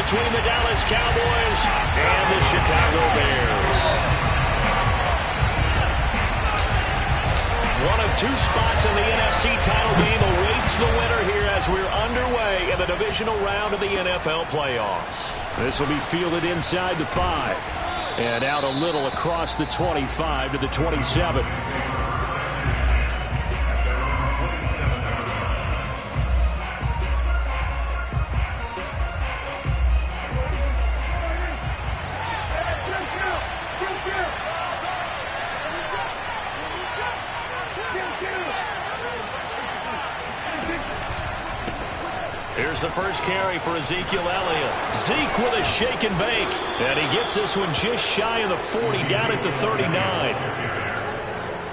between the Dallas Cowboys and the Chicago Bears. One of two spots in the NFC title game awaits the winner here as we're underway in the divisional round of the NFL playoffs. This will be fielded inside the 5 and out a little across the 25 to the 27. Here's the first carry for Ezekiel Elliott. Zeke with a shake and bake. And he gets this one just shy of the 40, down at the 39.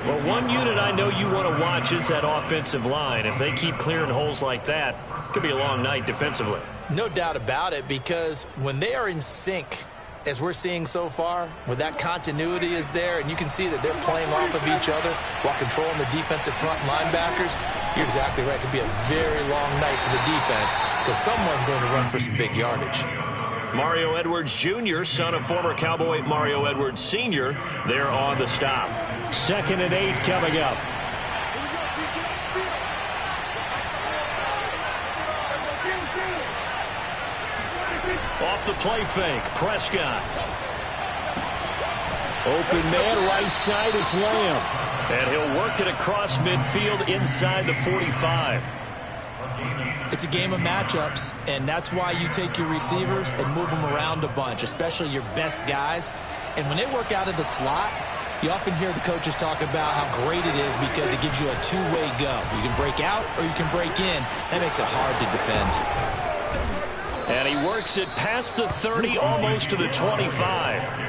Well, one unit I know you want to watch is that offensive line. If they keep clearing holes like that, it could be a long night defensively. No doubt about it, because when they are in sync, as we're seeing so far, when that continuity is there and you can see that they're playing off of each other while controlling the defensive front linebackers, you're exactly right. It could be a very long night for the defense because someone's going to run for some big yardage. Mario Edwards Jr., son of former Cowboy Mario Edwards Sr., there on the stop. 2nd and 8 coming up. Off the play fake, Prescott. Open man, right side, it's Lamb. And he'll work it across midfield inside the 45. It's a game of matchups, and that's why you take your receivers and move them around a bunch, especially your best guys. And when they work out of the slot, you often hear the coaches talk about how great it is because it gives you a two-way go. You can break out or you can break in. That makes it hard to defend. And he works it past the 30, almost to the 25.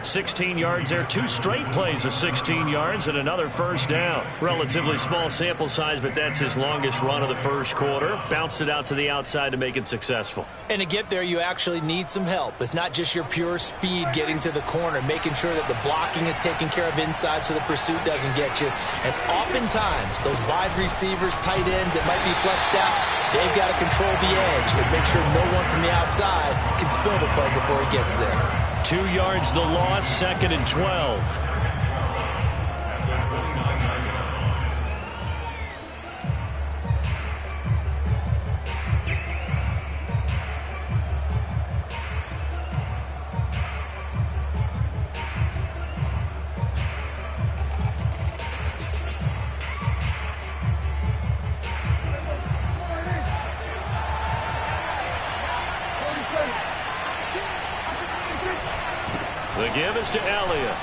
16 yards there, 2 straight plays of 16 yards and another first down. Relatively small sample size, but that's his longest run of the first quarter. Bounced it out to the outside to make it successful. And to get there, you actually need some help. It's not just your pure speed getting to the corner, making sure that the blocking is taken care of inside so the pursuit doesn't get you. And oftentimes, those wide receivers, tight ends that might be flexed out, they've got to control the edge and make sure no one from the outside can spill the play before he gets there. 2 yards the loss, 2nd and 12. The give is to Elliott.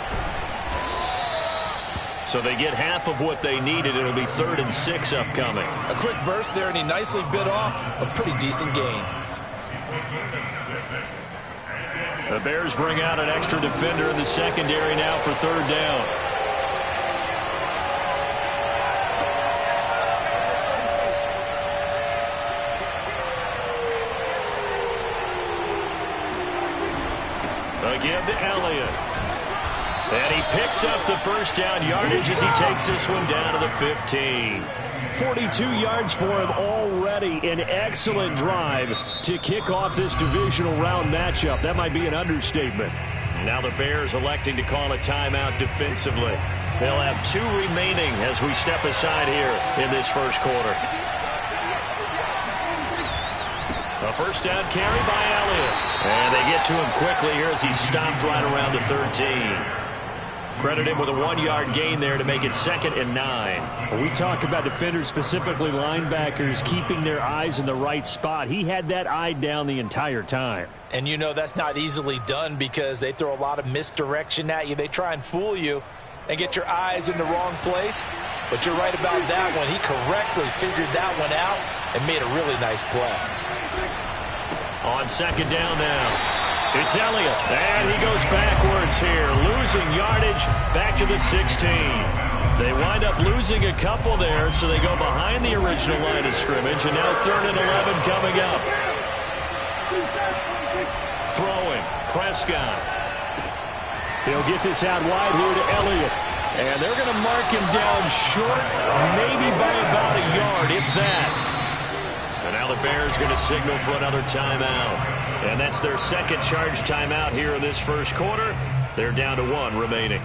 So they get half of what they needed. It'll be 3rd and 6 upcoming. A quick burst there, and he nicely bit off a pretty decent gain. The Bears bring out an extra defender in the secondary now for 3rd down. A give to Elliott. And he picks up the first down yardage as he takes this one down to the 15. 42 yards for him already. An excellent drive to kick off this divisional round matchup. That might be an understatement. Now the Bears electing to call a timeout defensively. They'll have 2 remaining as we step aside here in this first quarter. A first down carry by Elliott. And they get to him quickly here as he stopped right around the 13. Credit him with a 1-yard gain there to make it 2nd and 9. When we talk about defenders, specifically linebackers, keeping their eyes in the right spot. He had that eye down the entire time. And you know that's not easily done because they throw a lot of misdirection at you. They try and fool you and get your eyes in the wrong place. But you're right about that one. He correctly figured that one out and made a really nice play. On 2nd down now, it's Elliott, and he goes backwards here, losing yardage back to the 16. They wind up losing a couple there, so they go behind the original line of scrimmage, and now 3rd and 11 coming up. Throwing, Prescott. He'll get this out wide here to Elliott. And they're going to mark him down short, maybe by about a yard, if that. And now the Bears going to signal for another timeout. And that's their second charge timeout here in this first quarter. They're down to 1 remaining.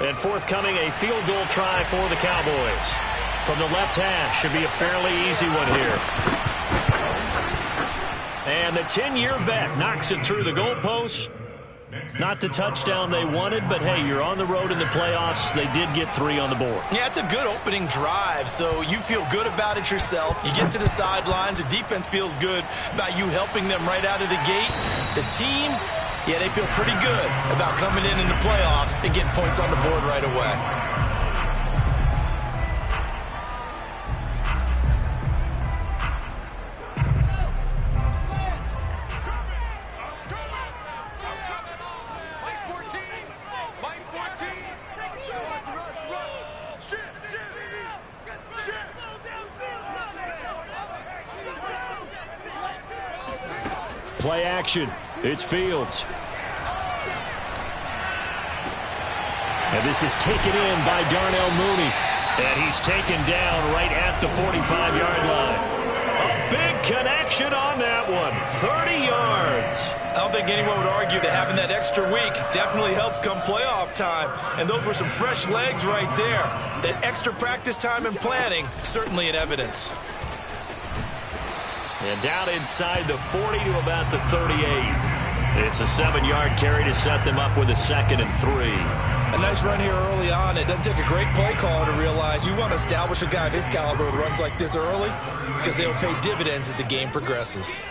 And forthcoming, a field goal try for the Cowboys. From the left hash, should be a fairly easy one here. And the 10-year vet knocks it through the goalpost. Not the touchdown they wanted, but hey, you're on the road in the playoffs. They did get 3 on the board. Yeah, it's a good opening drive, so you feel good about it yourself. You get to the sidelines. The defense feels good about you helping them right out of the gate. The team, yeah, they feel pretty good about coming in the playoffs and getting points on the board right away. Play action. It's Fields. And this is taken in by Darnell Mooney. And he's taken down right at the 45-yard line. A big connection on that one. 30 yards. I don't think anyone would argue that having that extra week definitely helps come playoff time. And those were some fresh legs right there. That extra practice time and planning, certainly in evidence. And down inside the 40 to about the 38. It's a 7-yard carry to set them up with a 2nd and 3. A nice run here early on. It doesn't take a great play call to realize you want to establish a guy of his caliber with runs like this early because they will pay dividends as the game progresses.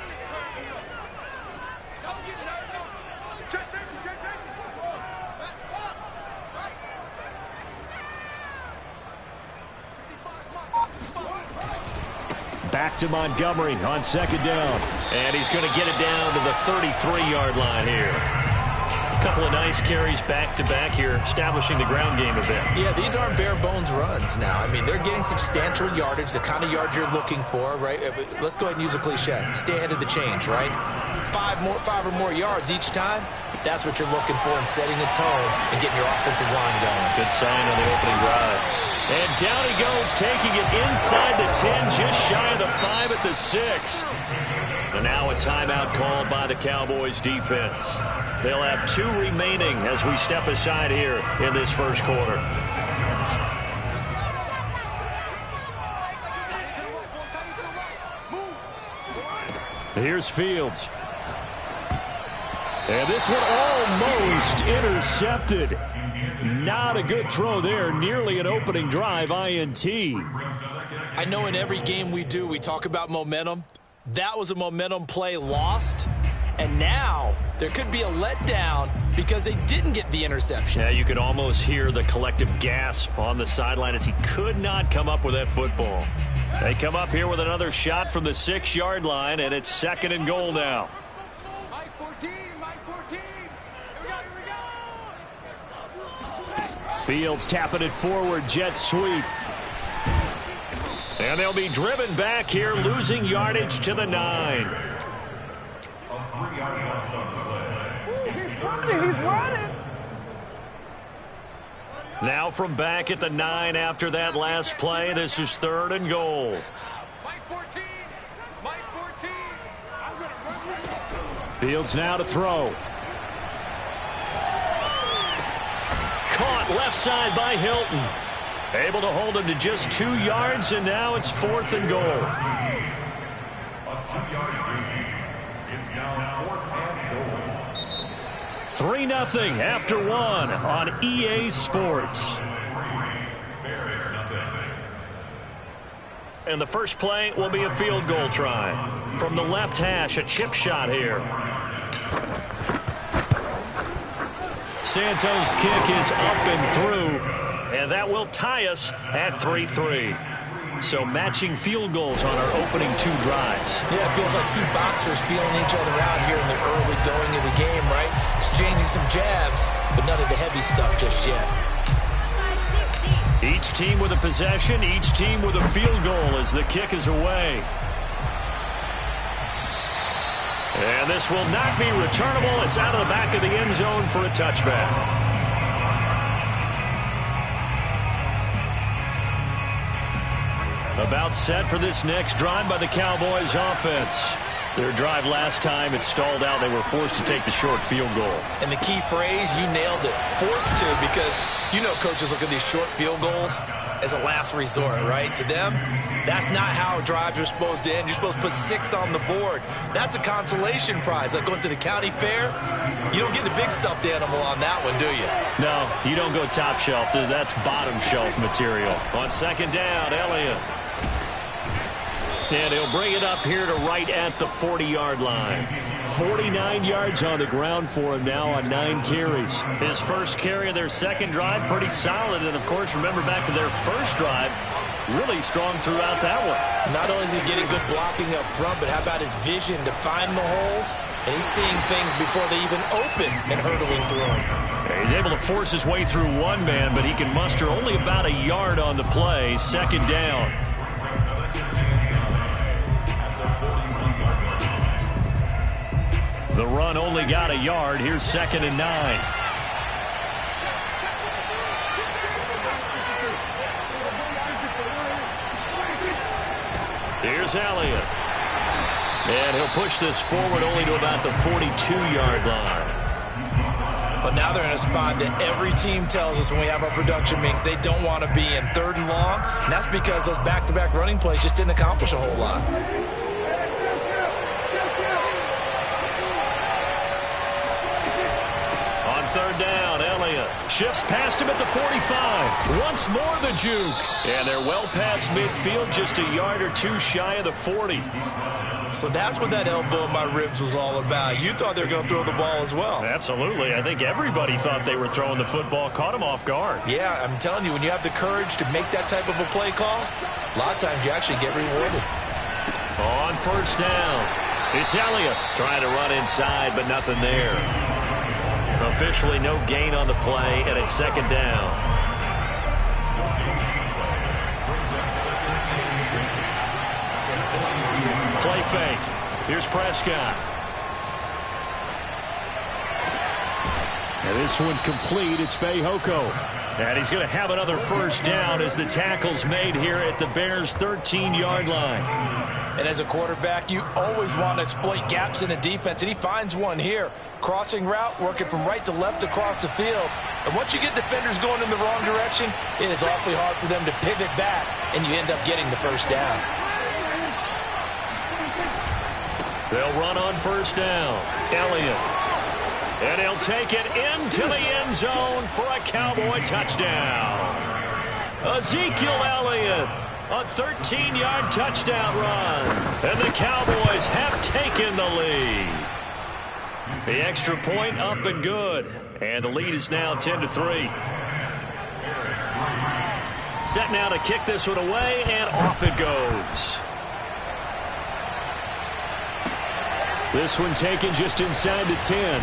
Back to Montgomery on 2nd down. And he's going to get it down to the 33-yard line here. A couple of nice carries back-to-back here, establishing the ground game a bit. Yeah, these aren't bare-bones runs now. I mean, they're getting substantial yardage, the kind of yards you're looking for, right? Let's go ahead and use a cliche. Stay ahead of the change, right? 5 or more yards each time. That's what you're looking for in setting the tone and getting your offensive line going. Good sign on the opening drive. And down he goes, taking it inside the 10, just shy of the 5 at the 6. And now a timeout called by the Cowboys defense. They'll have 2 remaining as we step aside here in this first quarter. Here's Fields. And this one almost intercepted. Not a good throw there. Nearly an opening drive INT. I know in every game we do, we talk about momentum. That was a momentum play lost. And now there could be a letdown because they didn't get the interception. Yeah, you could almost hear the collective gasp on the sideline as he could not come up with that football. They come up here with another shot from the 6-yard line, and it's 2nd and goal now. Fields tapping it forward, jet sweep. And they'll be driven back here, losing yardage to the 9. He's running. Now from back at the 9 after that last play, this is 3rd and goal. Fields now to throw. Caught left side by Hilton. Able to hold him to just 2 yards, and now it's 4th and goal. A 2-yard gain. It's now 4th and goal. 3-0 after 1 on EA Sports. And the first play will be a field goal try. From the left hash, a chip shot here. Santos' kick is up and through, and that will tie us at 3-3. So matching field goals on our opening 2 drives. Yeah, it feels like 2 boxers feeling each other out here in the early going of the game, right? Exchanging some jabs, but none of the heavy stuff just yet. Each team with a possession, each team with a field goal as the kick is away. And this will not be returnable. It's out of the back of the end zone for a touchback. About set for this next drive by the Cowboys offense. Their drive last time, it stalled out. They were forced to take the short field goal. And the key phrase, you nailed it, forced to, because you know coaches look at these short field goals as a last resort, right? To them, that's not how drives are supposed to end. You're supposed to put 6 on the board. That's a consolation prize. Like going to the county fair, you don't get the big stuffed animal on that one, do you? No, you don't go top shelf. That's bottom shelf material. On second down, Elliott. And he'll bring it up here to right at the 40-yard line. 49 yards on the ground for him now on 9 carries. His first carry of their second drive, pretty solid. And, of course, remember back to their first drive, really strong throughout that one. Not only is he getting good blocking up front, but how about his vision to find the holes? And he's seeing things before they even open and hurdling through them. He's able to force his way through one man, but he can muster only about a yard on the play. Second down. The run only got a yard. Here's 2nd and 9. Here's Elliott. And he'll push this forward only to about the 42-yard line. But now they're in a spot that every team tells us when we have our production meetings they don't want to be in, 3rd and long. And that's because those back-to-back running plays just didn't accomplish a whole lot. Third down, Elliott shifts past him at the 45. Once more the juke. And they're well past midfield, just a yard or two shy of the 40. So that's what that elbow in my ribs was all about. You thought they were going to throw the ball as well. Absolutely. I think everybody thought they were throwing the football, caught him off guard. Yeah, I'm telling you, when you have the courage to make that type of a play call, a lot of times you actually get rewarded. On first down, it's Elliott trying to run inside, but nothing there. Officially no gain on the play, and it's 2nd down. Play fake. Here's Prescott. And this one complete. It's Fehoko. And he's going to have another first down as the tackle's made here at the Bears' 13-yard line. And as a quarterback, you always want to exploit gaps in a defense, and he finds one here. Crossing route, working from right to left across the field. And once you get defenders going in the wrong direction, it is awfully hard for them to pivot back, and you end up getting the first down. They'll run on first down. Elliott. And he'll take it into the end zone for a Cowboy touchdown. Ezekiel Elliott, a 13-yard touchdown run. And the Cowboys have taken the lead. The extra point up and good. And the lead is now 10-3. Set now to kick this one away, and off it goes. This one taken just inside the 10.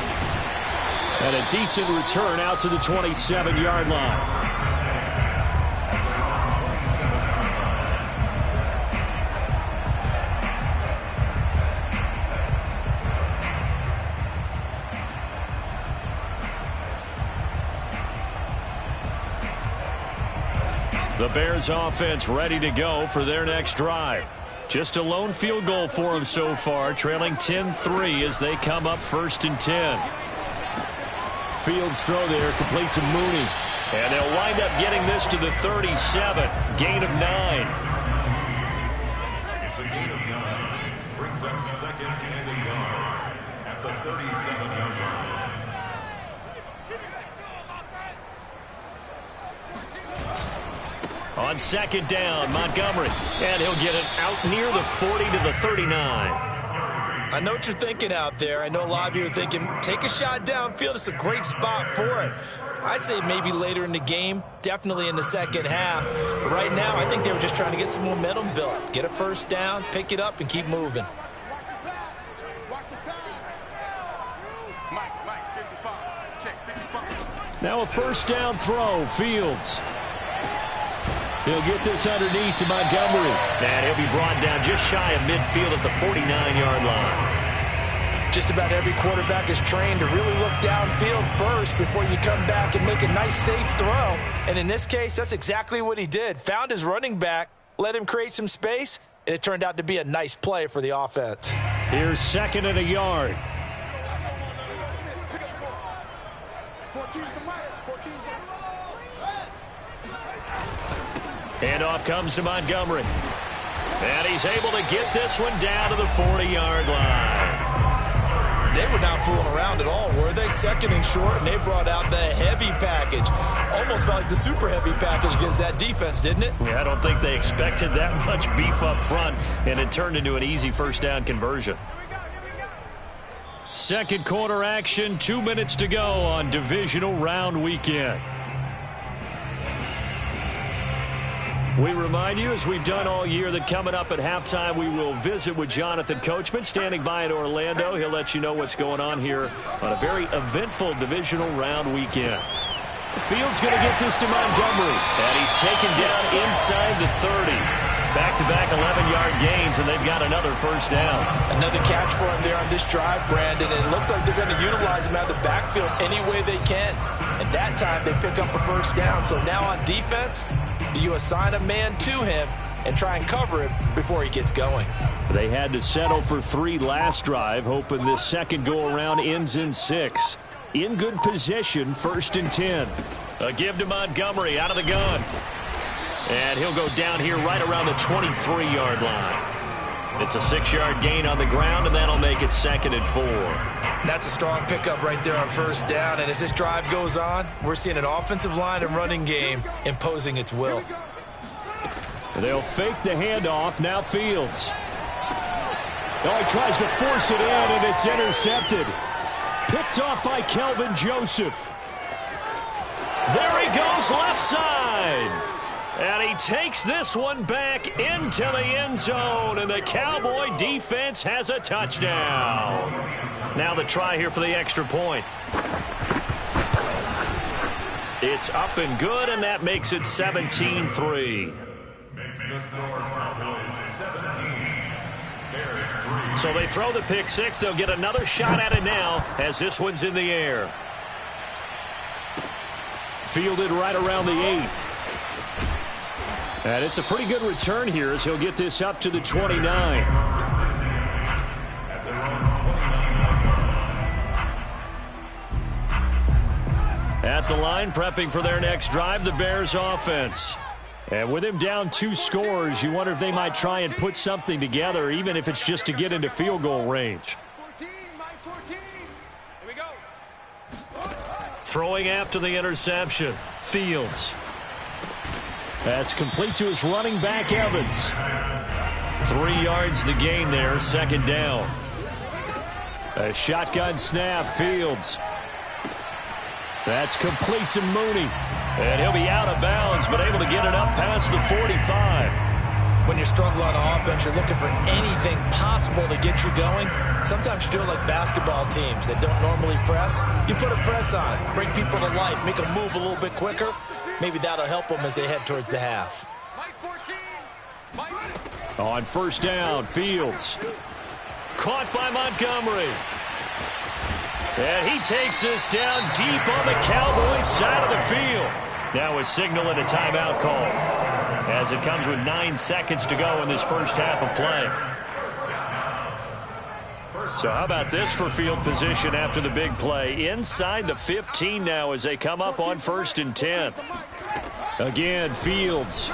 And a decent return out to the 27-yard line. The Bears offense ready to go for their next drive. Just a lone field goal for them so far, trailing 10-3 as they come up 1st and 10. Fields throw there, complete to Mooney. And they'll wind up getting this to the 37, gain of 9. It's a gain of 9. Brings up 2nd and a yard at the 37-yard line. On 2nd down, Montgomery. And he'll get it out near the 40 to the 39. I know what you're thinking out there. I know a lot of you are thinking, take a shot downfield. It's a great spot for it. I'd say maybe later in the game, definitely in the second half. But right now, I think they were just trying to get some momentum built. Get a first down, pick it up, and keep moving. Now a first down throw, Fields. He'll get this underneath to Montgomery. And he'll be brought down just shy of midfield at the 49-yard line. Just about every quarterback is trained to really look downfield first before you come back and make a nice, safe throw. And in this case, that's exactly what he did. Found his running back, let him create some space, and it turned out to be a nice play for the offense. Here's 2nd and a yard. Handoff comes to Montgomery. And he's able to get this one down to the 40-yard line. They were not fooling around at all, were they? 2nd and short, and they brought out the heavy package. Almost felt like the super heavy package against that defense, didn't it? Yeah, I don't think they expected that much beef up front, and it turned into an easy first down conversion. Second quarter action, 2 minutes to go on divisional round weekend. We remind you, as we've done all year, that coming up at halftime, we will visit with Jonathan Coachman, standing by in Orlando. He'll let you know what's going on here on a very eventful divisional round weekend. Fields going to get this to Montgomery, and he's taken down inside the 30. Back-to-back 11-yard gains, and they've got another first down. Another catch for him there on this drive, Brandon, and it looks like they're going to utilize him out of the backfield any way they can. And that time, they pick up a first down. So now on defense, do you assign a man to him and try and cover him before he gets going? They had to settle for 3 last drive, hoping this second go-around ends in 6. In good position, 1st and 10. A give to Montgomery out of the gun. And he'll go down here right around the 23-yard line. It's a 6-yard gain on the ground, and that'll make it 2nd and 4. That's a strong pickup right there on first down. And as this drive goes on, we're seeing an offensive line and running game imposing its will. They'll fake the handoff. Now Fields. Oh, he tries to force it in, and it's intercepted. Picked off by Kelvin Joseph. There he goes left side. And he takes this one back into the end zone, and the Cowboy defense has a touchdown. Now the try here for the extra point. It's up and good, and that makes it 17-3. Makes the score Cowboys 17. Bears 3. So they throw the pick six. They'll get another shot at it now as this one's in the air. Fielded right around the 8. And it's a pretty good return here as he'll get this up to the 29. At the line, prepping for their next drive, the Bears offense. And with him down 2 scores, you wonder if they might try and put something together, even if it's just to get into field goal range. Throwing after the interception, Fields. That's complete to his running back, Evans. 3 yards the gain there, 2nd down. A shotgun snap, Fields. That's complete to Mooney. And he'll be out of bounds, but able to get it up past the 45. When you're struggling on offense, you're looking for anything possible to get you going. Sometimes you do it like basketball teams that don't normally press. You put a press on, bring people to life, make them move a little bit quicker. Maybe that'll help them as they head towards the half. On first down, Fields. Caught by Montgomery. And he takes this down deep on the Cowboys side of the field. Now a signal and a timeout call as it comes with 9 seconds to go in this first half of play. So how about this for field position after the big play? Inside the 15 now as they come up on 1st and 10. Again, Fields.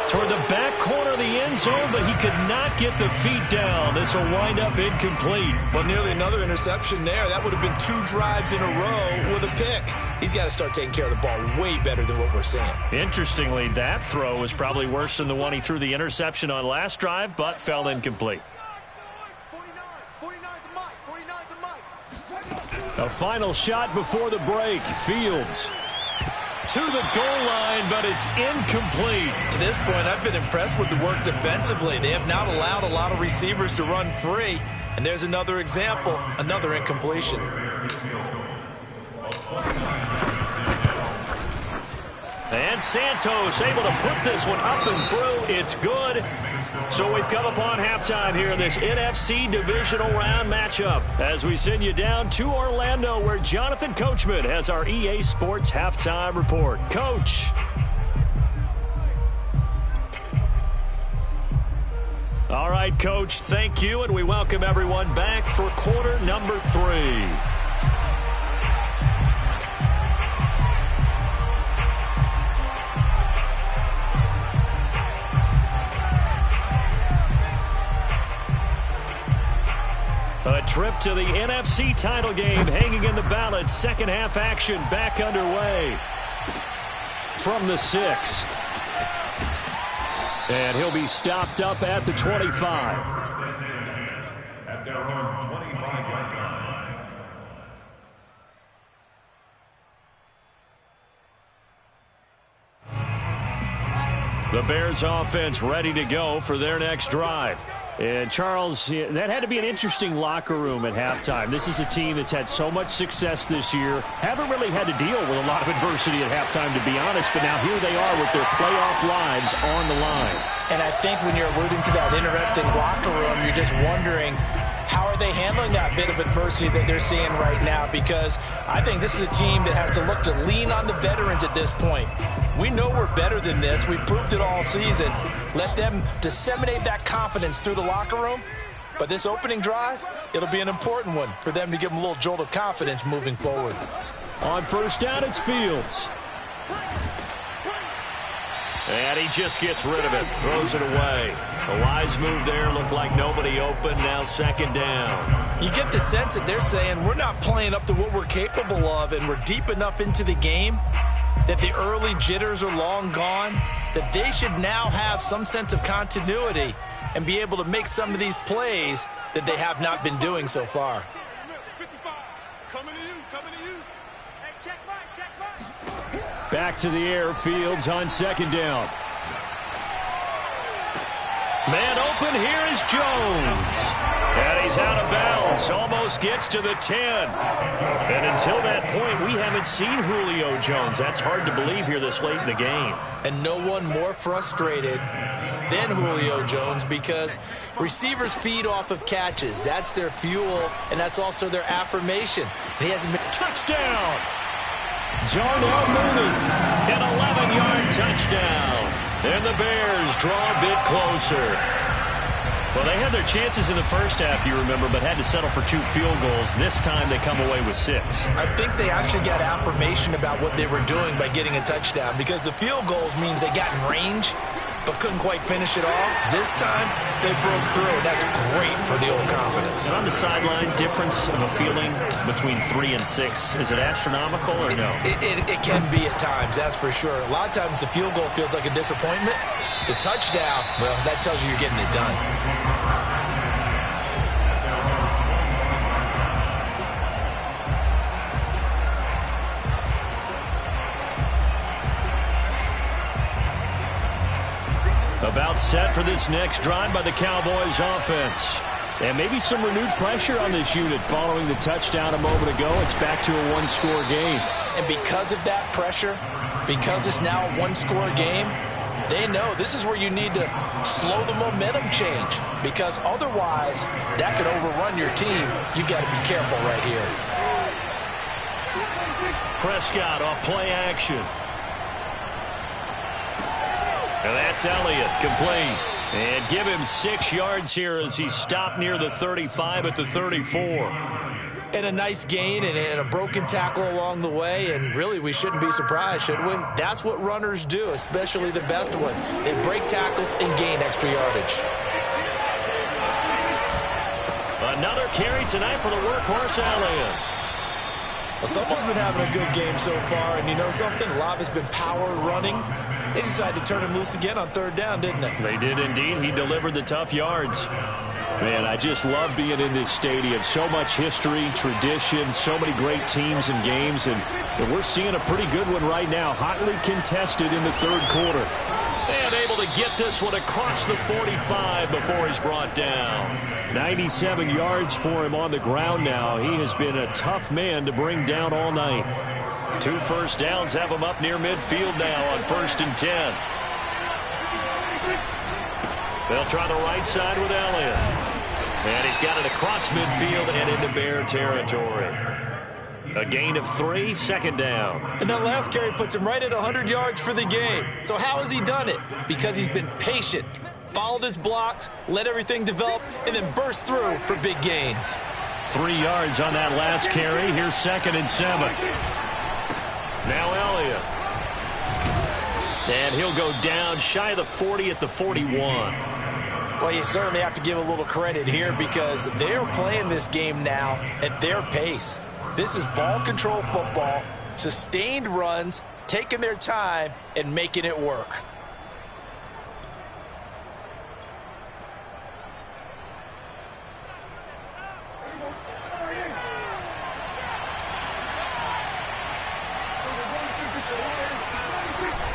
Toward the back corner of the end zone, but he could not get the feet down. This will wind up incomplete. Well, nearly another interception there. That would have been 2 drives in a row with a pick. He's got to start taking care of the ball way better than what we're seeing. Interestingly, That throw was probably worse than the one he threw the interception on last drive, but fell incomplete. A final shot before the break. Fields to the goal line, but it's incomplete. To this point, I've been impressed with the work defensively. They have not allowed a lot of receivers to run free. And there's another example, another incompletion. And Santos able to put this one up and through. It's good. So we've come upon halftime here in this NFC Divisional Round matchup as we send you down to Orlando where Jonathan Coachman has our EA Sports Halftime Report. Coach. All right, Coach, thank you, and we welcome everyone back for quarter number 3. A trip to the NFC title game hanging in the balance. Second half action back underway from the 6. And he'll be stopped up at the 25. At their own 25-yard line. The Bears offense ready to go for their next drive. And, Charles, that had to be an interesting locker room at halftime. This is a team that's had so much success this year. Haven't really had to deal with a lot of adversity at halftime, to be honest. But now here they are with their playoff lives on the line. And I think when you're alluding to that interesting locker room, you're just wondering, how are they handling that bit of adversity that they're seeing right now? Because I think this is a team that has to look to lean on the veterans at this point. We know we're better than this. We've proved it all season. Let them disseminate that confidence through the locker room. But this opening drive, it'll be an important one for them to give them a little jolt of confidence moving forward. On first down, it's Fields. And he just gets rid of it, throws it away. A wise move there, looked like nobody open, now second down. You get the sense that they're saying we're not playing up to what we're capable of, and we're deep enough into the game that the early jitters are long gone, that they should now have some sense of continuity and be able to make some of these plays that they have not been doing so far. Back to the air, Fields on second down. Man open, here is Jones. And he's out of bounds, almost gets to the 10. And until that point, we haven't seen Julio Jones. That's hard to believe here this late in the game. And no one more frustrated than Julio Jones because receivers feed off of catches. That's their fuel, and that's also their affirmation. And he hasn't been... Touchdown! Darnell Mooney, an 11-yard touchdown. And the Bears draw a bit closer. Well, they had their chances in the first half, you remember, but had to settle for 2 field goals. This time they come away with 6. I think they actually got affirmation about what they were doing by getting a touchdown because the field goals means they got in range but couldn't quite finish it off. This time, they broke through, and that's great for the old confidence. And on the sideline, difference of a feeling between 3 and 6, is it astronomical or no? It can be at times, that's for sure. A lot of times the field goal feels like a disappointment. The touchdown, well, that tells you you're getting it done. About set for this next drive by the Cowboys offense. And maybe some renewed pressure on this unit following the touchdown a moment ago. It's back to a 1-score game. And because of that pressure, because it's now a 1-score game, they know this is where you need to slow the momentum change. Because otherwise, that could overrun your team. You've got to be careful right here. Prescott off play action. And that's Elliott, complete. And give him 6 yards here as he stopped near the 35 at the 34. And a nice gain and a broken tackle along the way. And really, we shouldn't be surprised, should we? That's what runners do, especially the best ones. They break tackles and gain extra yardage. Another carry tonight for the workhorse Elliott. Well, someone's been having a good game so far. And you know something? A lot of it's been power running. They decided to turn him loose again on 3rd down, didn't they? They did indeed. He delivered the tough yards. Man, I just love being in this stadium. So much history, tradition, so many great teams and games. And we're seeing a pretty good one right now. Hotly contested in the 3rd quarter. And able to get this one across the 45 before he's brought down. 97 yards for him on the ground now. He has been a tough man to bring down all night. 2 first downs have him up near midfield now on 1st and 10. They'll try the right side with Elliott. And he's got it across midfield and into Bear territory. A gain of 3, second down. And that last carry puts him right at 100 yards for the game. So how has he done it? Because he's been patient, followed his blocks, let everything develop, and then burst through for big gains. 3 yards on that last carry. Here's 2nd and 7. Now Elliott. And he'll go down shy of the 40 at the 41. Well, you certainly have to give a little credit here because they're playing this game now at their pace. This is ball control football, sustained runs, taking their time, and making it work.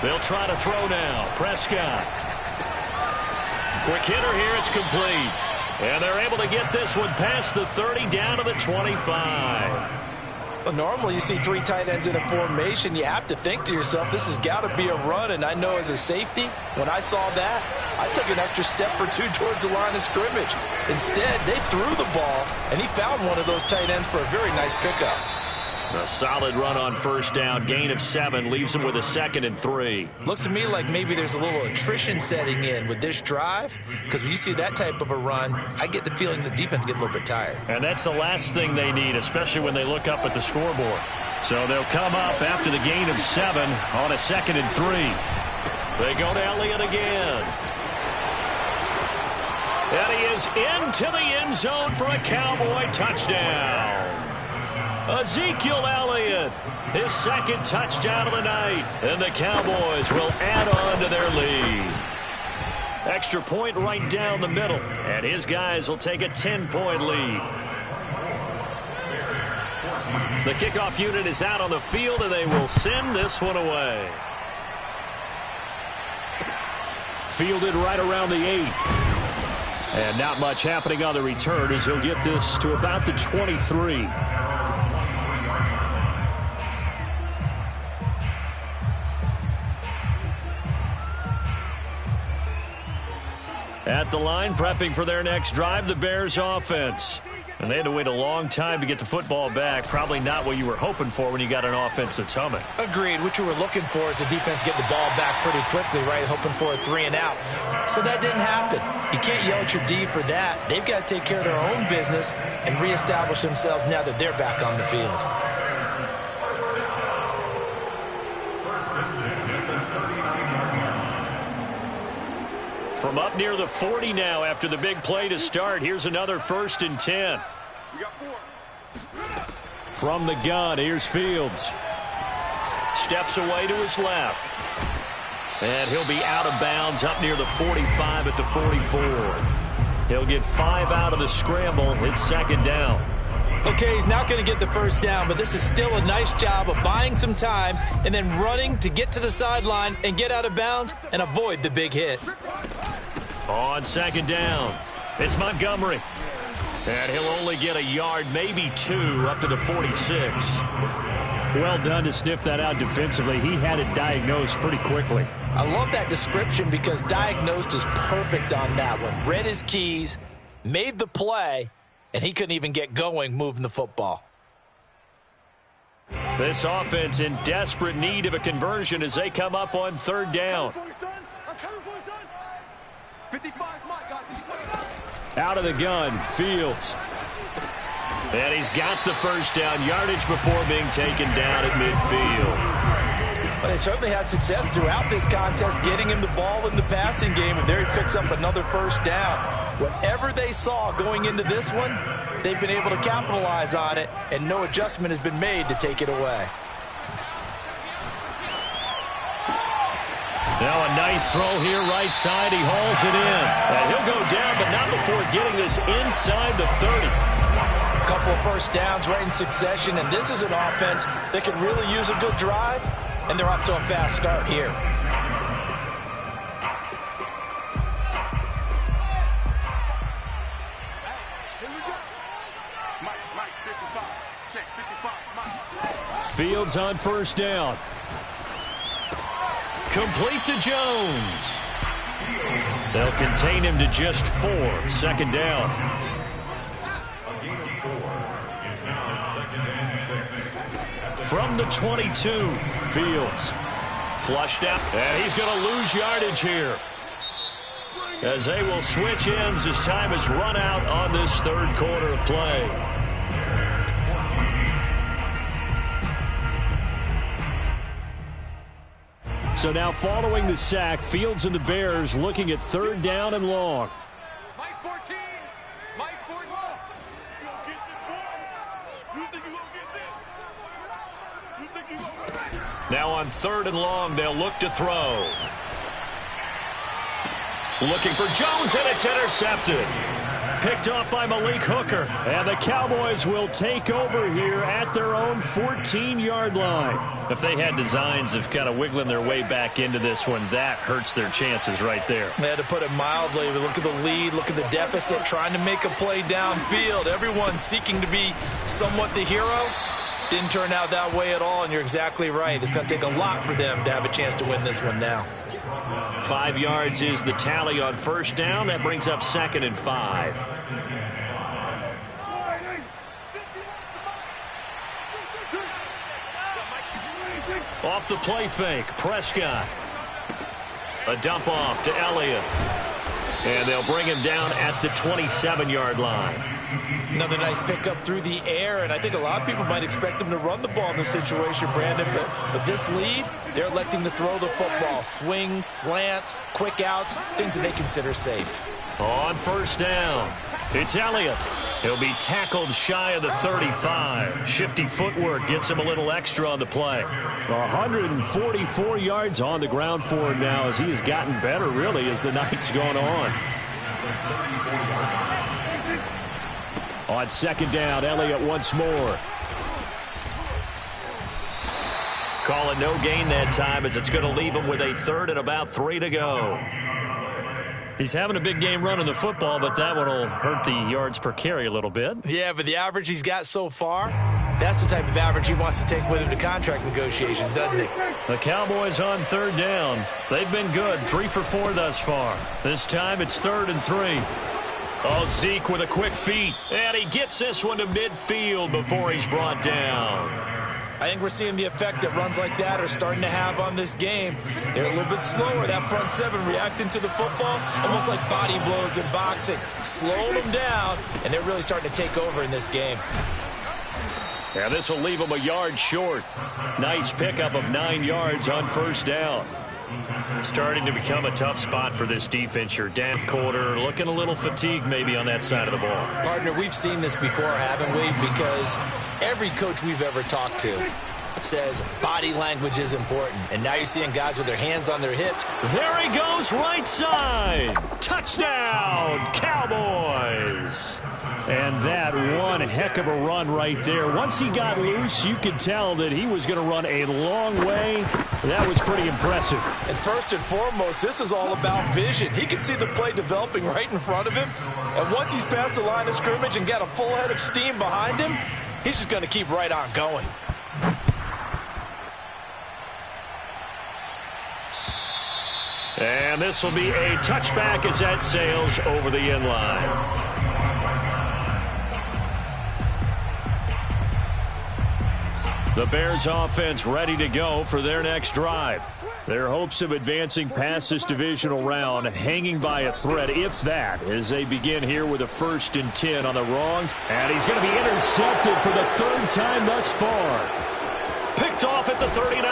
They'll try to throw now. Prescott. Quick hitter here. It's complete. And they're able to get this one past the 30 down to the 25. Well, normally you see 3 tight ends in a formation. You have to think to yourself, this has got to be a run. And I know as a safety, when I saw that, I took an extra step or 2 towards the line of scrimmage. Instead, they threw the ball, and he found one of those tight ends for a very nice pickup. A solid run on first down. Gain of 7 leaves him with a 2nd and 3. Looks to me like maybe there's a little attrition setting in with this drive, because when you see that type of a run, I get the feeling the defense get a little bit tired. And that's the last thing they need, especially when they look up at the scoreboard. So they'll come up after the gain of 7 on a 2nd and 3. They go to Elliott again. And he is into the end zone for a Cowboy touchdown. Ezekiel Elliott, his 2nd touchdown of the night, and the Cowboys will add on to their lead. Extra point right down the middle, and his guys will take a 10-point lead. The kickoff unit is out on the field, and they will send this one away. Fielded right around the 8. And not much happening on the return as he'll get this to about the 23. At the line, prepping for their next drive, the Bears offense. And they had to wait a long time to get the football back. Probably not what you were hoping for when you got an offense that's humming. Agreed. What you were looking for is the defense getting the ball back pretty quickly, right? Hoping for a 3 and out. So that didn't happen. You can't yell at your D for that. They've got to take care of their own business and reestablish themselves now that they're back on the field. From up near the 40 now after the big play to start. Here's another 1st and 10. From the gun, here's Fields. Steps away to his left. And he'll be out of bounds up near the 45 at the 44. He'll get 5 out of the scramble. It's 2nd down. Okay, he's not going to get the 1st down, but this is still a nice job of buying some time and then running to get to the sideline and get out of bounds and avoid the big hit. On 2nd down, it's Montgomery. And he'll only get a yard, maybe 2, up to the 46. Well done to sniff that out defensively. He had it diagnosed pretty quickly. I love that description because diagnosed is perfect on that one. Read his keys, made the play, and he couldn't even get going moving the football. This offense in desperate need of a conversion as they come up on 3rd down. Out of the gun, Fields. And he's got the 1st down yardage before being taken down at midfield. Well, they certainly had success throughout this contest getting him the ball in the passing game, and there he picks up another 1st down. Whatever they saw going into this one, they've been able to capitalize on it, and no adjustment has been made to take it away. Now a nice throw here right side. He hauls it in. And he'll go down, but not before getting this inside the 30. A couple of 1st downs right in succession, and this is an offense that can really use a good drive, and they're off to a fast start here. Fields on 1st down. Complete to Jones. They'll contain him to just 4. 2nd down. A gain of 4. It's now 2nd and 6. From the 22, Fields. Flushed out, and he's going to lose yardage here, as they will switch ends as time has run out on this 3rd quarter of play. So now following the sack, Fields and the Bears looking at 3rd down and long. Mike 14. Mike 14. Now on 3rd and long, they'll look to throw. Looking for Jones, and it's intercepted. Picked off by Malik Hooker. And the Cowboys will take over here at their own 14-yard line. If they had designs of kind of wiggling their way back into this one, that hurts their chances right there. They had to put it mildly. We look at the lead, look at the deficit, trying to make a play downfield. Everyone seeking to be somewhat the hero. Didn't turn out that way at all, and you're exactly right. It's going to take a lot for them to have a chance to win this one now. 5 yards is the tally on 1st down. That brings up 2nd and 5. Off the play fake, Prescott. A dump off to Elliott. And they'll bring him down at the 27-yard line. Another nice pickup through the air, and I think a lot of people might expect them to run the ball in this situation, Brandon, but with this lead, they're electing to throw the football. Swings, slants, quick outs, things that they consider safe. On 1st down, it's Elliott. He'll be tackled shy of the 35. Shifty footwork gets him a little extra on the play. 144 yards on the ground for him now, as he has gotten better, really, as the night's gone on. On 2nd down, Elliott once more. Call it no gain that time, as it's going to leave him with a 3rd and about 3 to go. He's having a big game running the football, but that one will hurt the yards per carry a little bit. Yeah, but the average he's got so far, that's the type of average he wants to take with him to contract negotiations, doesn't he? The Cowboys on 3rd down. They've been good, 3 for 4 thus far. This time it's 3rd and 3. Oh, Zeke with a quick feet, and he gets this one to midfield before he's brought down. I think we're seeing the effect that runs like that are starting to have on this game. They're a little bit slower, that front 7 reacting to the football, almost like body blows in boxing. Slowing them down, and they're really starting to take over in this game. Yeah, this will leave them a yard short. Nice pickup of 9 yards on 1st down. Starting to become a tough spot for this defense. Your 4th quarter, looking a little fatigued maybe on that side of the ball. Partner, we've seen this before, haven't we? Because every coach we've ever talked to says body language is important. And now you're seeing guys with their hands on their hips. There he goes, right side. Touchdown, Cowboys. And that one heck of a run right there. Once he got loose, you could tell that he was going to run a long way. That was pretty impressive. And first and foremost, this is all about vision. He can see the play developing right in front of him. And once he's past the line of scrimmage and got a full head of steam behind him, he's just going to keep right on going. And this will be a touchback as that sails over the end line. The Bears offense ready to go for their next drive. Their hopes of advancing past this divisional round hanging by a thread, if that, as they begin here with a 1st and 10 on the wrongs. And he's going to be intercepted for the 3rd time thus far. Picked off at the 39.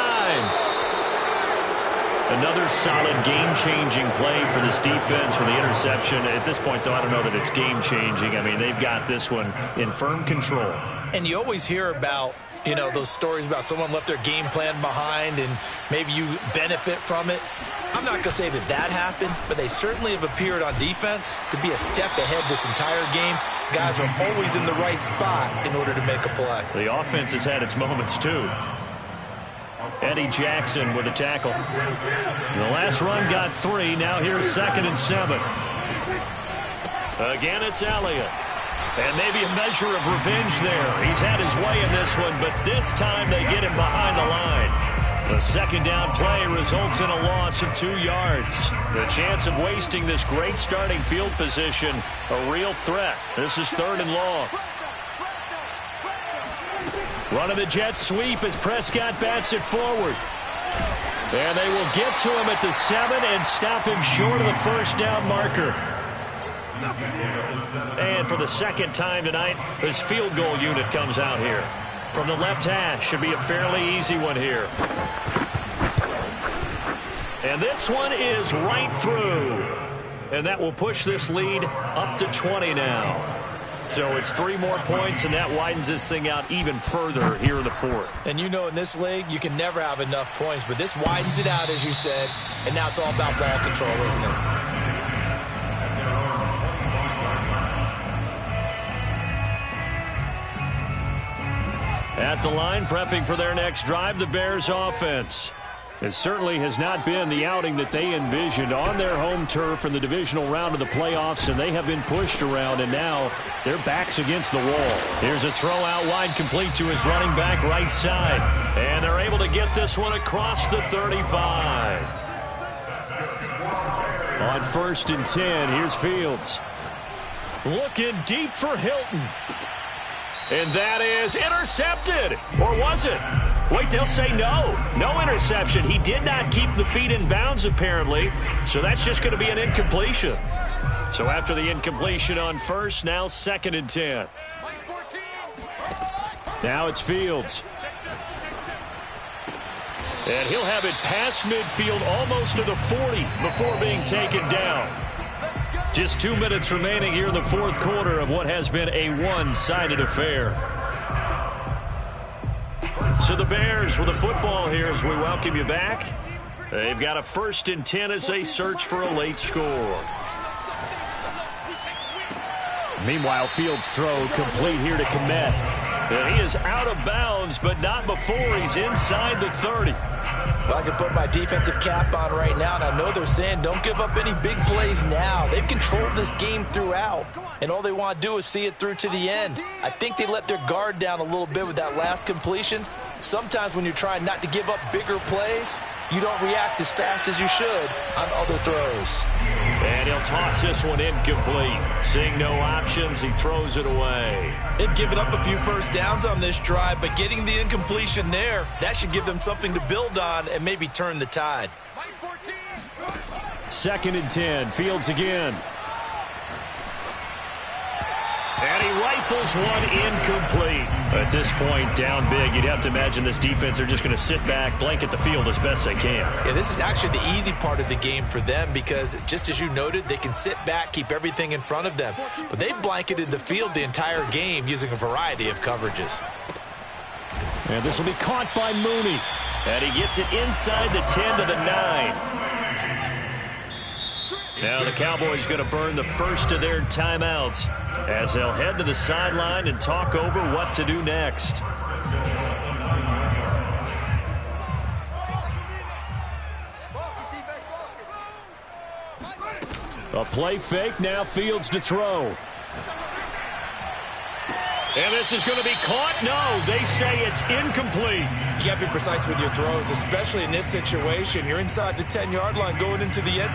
Another solid game-changing play for this defense for the interception. At this point, though, I don't know that it's game-changing. I mean, they've got this one in firm control. And you always hear about, you know, those stories about someone left their game plan behind and maybe you benefit from it. I'm not going to say that that happened, but they certainly have appeared on defense to be a step ahead this entire game. Guys are always in the right spot in order to make a play. The offense has had its moments, too. Eddie Jackson with a tackle. The last run got 3. Now here's 2nd and 7. Again, it's Elliott. And maybe a measure of revenge there. He's had his way in this one, but this time they get him behind the line. The second down play results in a loss of 2 yards. The chance of wasting this great starting field position, a real threat. This is 3rd and long. Running the jet sweep as Prescott bats it forward. And they will get to him at the 7 and stop him short of the first down marker. And for the second time tonight, this field goal unit comes out here. From the left hash, should be a fairly easy one here. And this one is right through. And that will push this lead up to 20 now. So it's 3 more points, and that widens this thing out even further here in the 4th. And you know in this league, you can never have enough points, but this widens it out, as you said, and now it's all about ball control, isn't it? At the line, prepping for their next drive, the Bears offense. It certainly has not been the outing that they envisioned on their home turf in the divisional round of the playoffs, and they have been pushed around, and now their backs against the wall. Here's a throw out wide, complete to his running back right side. And they're able to get this one across the 35. On 1st and 10, here's Fields. Looking deep for Hilton. And that is intercepted. Or was it? Wait, they'll say no. No interception. He did not keep the feet in bounds, apparently. So that's just going to be an incompletion. So after the incompletion on 1st, now 2nd and 10. Now it's Fields. And he'll have it past midfield almost to the 40 before being taken down. Just 2 minutes remaining here in the 4th quarter of what has been a one-sided affair. So the Bears with the football here as we welcome you back. They've got a 1st and 10 as they search for a late score. Meanwhile, Fields' throw complete here to Kmet. And he is out of bounds, but not before he's inside the 30. Well, I can put my defensive cap on right now, and I know they're saying don't give up any big plays now. They've controlled this game throughout, and all they want to do is see it through to the end. I think they let their guard down a little bit with that last completion. Sometimes when you're trying not to give up bigger plays, you don't react as fast as you should on other throws. And he'll toss this one incomplete. Seeing no options, he throws it away. They've given up a few first downs on this drive, but getting the incompletion there, that should give them something to build on and maybe turn the tide. 2nd and 10, Fields again. And he rifles one incomplete. At this point, down big, you'd have to imagine this defense are just going to sit back, blanket the field as best they can. Yeah, this is actually the easy part of the game for them because, just as you noted, they can sit back, keep everything in front of them. But they've blanketed the field the entire game using a variety of coverages. And this will be caught by Mooney. And he gets it inside the 10 to the 9. Now the Cowboys going to burn the first of their timeouts as they'll head to the sideline and talk over what to do next. A play fake, now Fields to throw. And this is going to be caught? No, they say it's incomplete. You got to be precise with your throws, especially in this situation. You're inside the 10-yard line going into the end.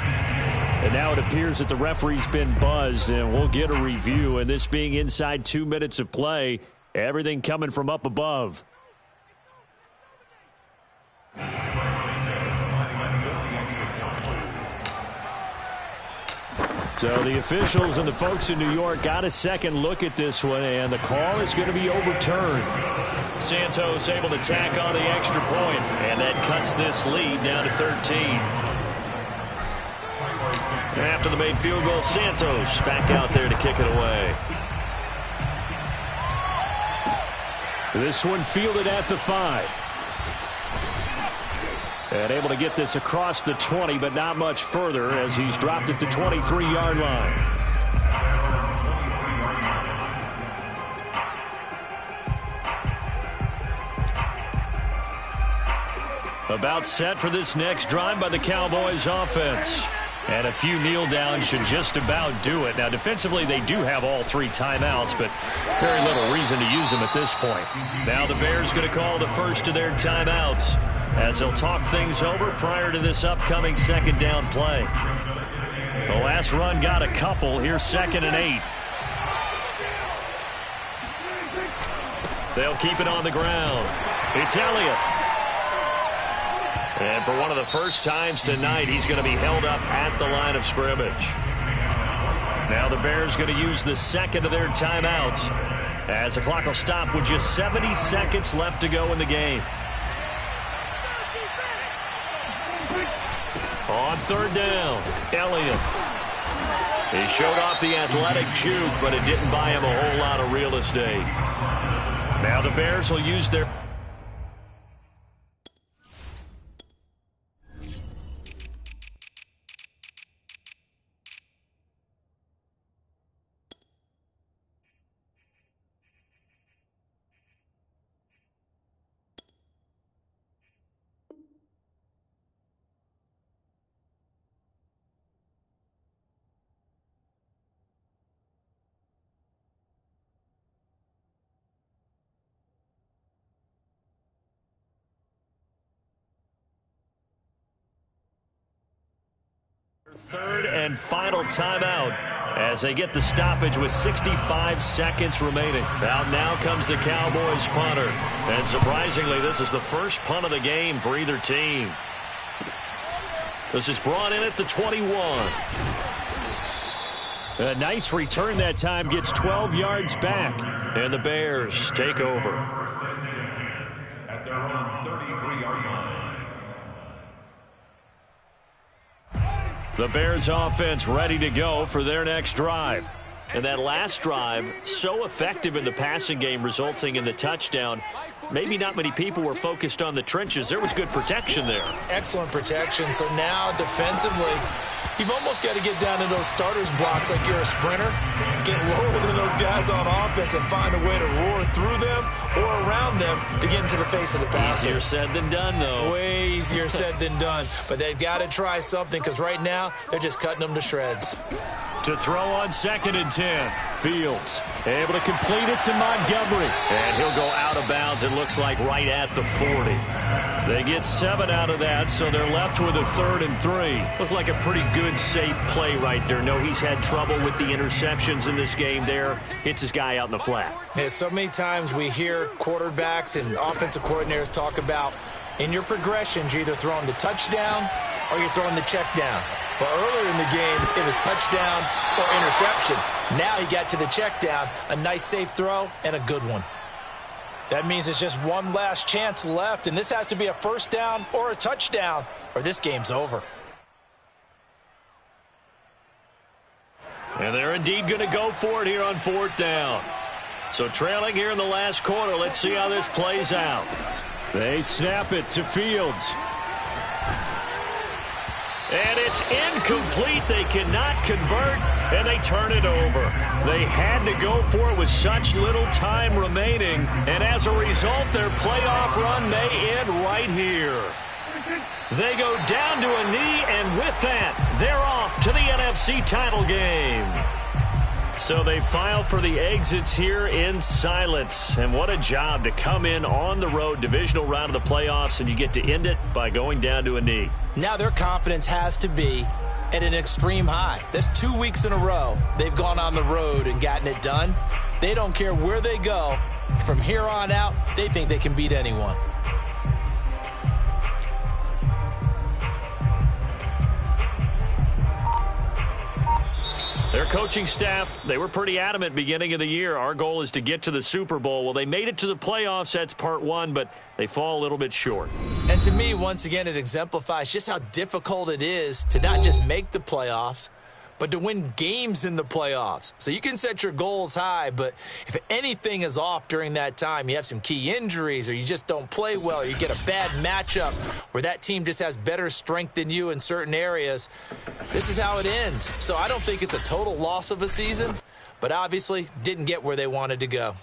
And now it appears that the referee's been buzzed, and we'll get a review. And this being inside 2 minutes of play, everything coming from up above. So the officials and the folks in New York got a second look at this one, and the call is going to be overturned. Santos able to tack on the extra point, and that cuts this lead down to 13. After the made field goal, Santos back out there to kick it away. This one fielded at the 5. And able to get this across the 20, but not much further as he's dropped it to 23-yard line. About set for this next drive by the Cowboys offense. And a few kneel downs should just about do it. Now, defensively, they do have all 3 timeouts, but very little reason to use them at this point. Now the Bears going to call the first of their timeouts. as they'll talk things over prior to this upcoming second down play. The last run got a couple. Here's 2nd and 8. They'll keep it on the ground. It's Elliott. And for one of the first times tonight, he's going to be held up at the line of scrimmage. Now the Bears going to use the second of their timeouts as the clock will stop with just 70 seconds left to go in the game. On 3rd down, Elliott. He showed off the athletic juke, but it didn't buy him a whole lot of real estate. Now the Bears will use their... Third and final timeout as they get the stoppage with 65 seconds remaining. Now comes the Cowboys punter. And surprisingly, this is the first punt of the game for either team. This is brought in at the 21. A nice return that time, gets 12 yards back. And the Bears take over. At their own 33-yard line. The Bears offense ready to go for their next drive. And that last drive, so effective in the passing game, resulting in the touchdown. Maybe not many people were focused on the trenches. There was good protection there. Excellent protection. So now defensively, you've almost got to get down to those starters blocks like you're a sprinter. Get lower than those guys on offense and find a way to roar through them or around them to get into the face of the passer. Easier said than done, though. Way easier said than done. But they've got to try something because right now they're just cutting them to shreds. To throw on 2nd and 10. Fields able to complete it to Montgomery. And he'll go out of bounds, it looks like, right at the 40. They get 7 out of that, so they're left with a 3rd and 3. Looked like a pretty good, safe play right there. No, he's had trouble with the interceptions in this game there. Hits his guy out in the flat. Yeah, so many times we hear quarterbacks and offensive coordinators talk about in your progressions, you're either throwing the touchdown or you're throwing the check down. But earlier in the game, it was touchdown or interception. Now he got to the check down, a nice safe throw, and a good one. That means it's just one last chance left, and this has to be a first down or a touchdown, or this game's over. And they're indeed going to go for it here on 4th down. So trailing here in the last quarter, let's see how this plays out. They snap it to Fields. And it's incomplete. They cannot convert, and they turn it over. They had to go for it with such little time remaining, and as a result, their playoff run may end right here. They go down to a knee, and with that, they're off to the NFC title game. So they file for the exits here in silence. And what a job to come in on the road, divisional round of the playoffs, and you get to end it by going down to a knee. Now their confidence has to be at an extreme high. That's 2 weeks in a row they've gone on the road and gotten it done. They don't care where they go. From here on out, they think they can beat anyone. Their coaching staff, they were pretty adamant beginning of the year. Our goal is to get to the Super Bowl. Well, they made it to the playoffs. That's part one, but they fall a little bit short. And to me, once again, it exemplifies just how difficult it is to not just make the playoffs, but to win games in the playoffs. So you can set your goals high, but if anything is off during that time, you have some key injuries or you just don't play well, you get a bad matchup where that team just has better strength than you in certain areas, this is how it ends. So I don't think it's a total loss of a season, but obviously didn't get where they wanted to go.